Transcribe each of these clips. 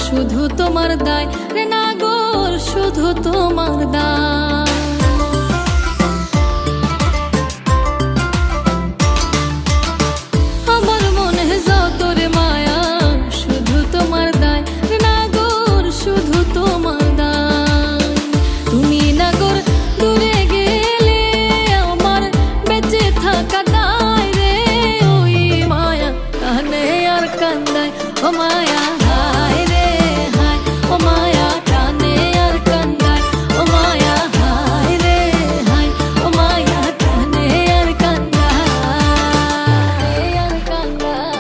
শুধু তোমার দায় রে নাগর, শুধু তোমার দায়। আমার মনে যত রে মায়া, শুধু তোমার দায় রে নাগর, শুধু তোমার দায়। তুমি নাগর দূরে গেলে আমার বেঁচে থাকা দায় রে, ওই মায়া কানে আর কান্দায়। ও মায়া হায় রে হায়, ও মায়া কানে আর কান্দায়। ও মায়া হায় রে হায়, ও মায়া কানে আর কান্দায়, আর কান্দায়।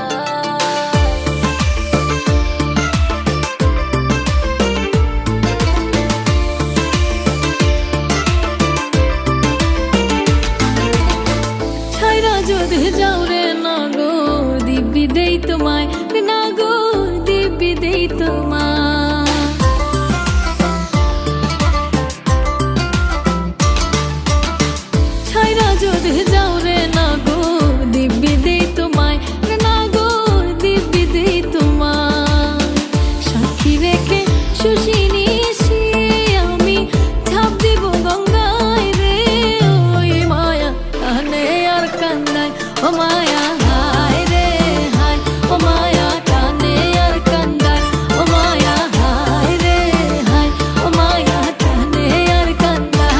ছাইরা যদি যাও রে নাগর, দিব্যি দেই তোমায় রে নাগর, দিব্যি দেই তোমায়। ছাইরা যদি যাও রে নাগর, দিব্যি দেই তোমায় রে নাগর, দিব্যি দেই তোমায়। সাক্ষী রেখে শুষিনি আমি ঝাঁপ দিব গঙ্গায় রে, ওই মায়া কানে আর কান্দায়। ও মায়া হায় রে হায়, ও মায়া কানে আর কান্দায়। ও মায়া হায় রে হায়, ও মায়া কানে আর কান্দায়।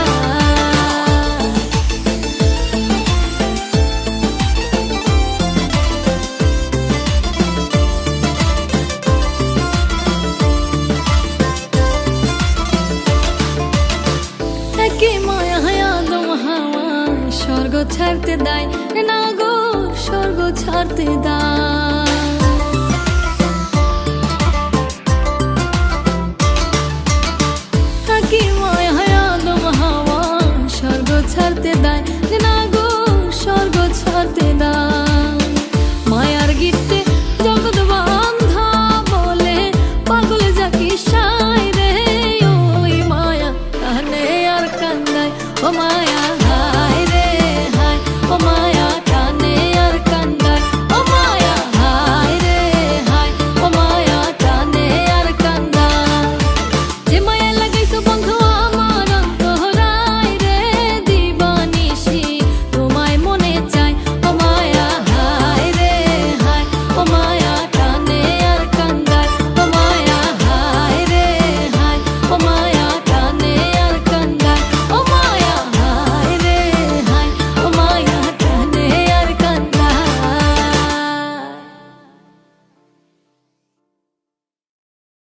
একই মায়া আদম হাওয়া স্বর্গ ছাড়তে দেয় রে নাগর, স্বর্গ ছাড়তে দেয়।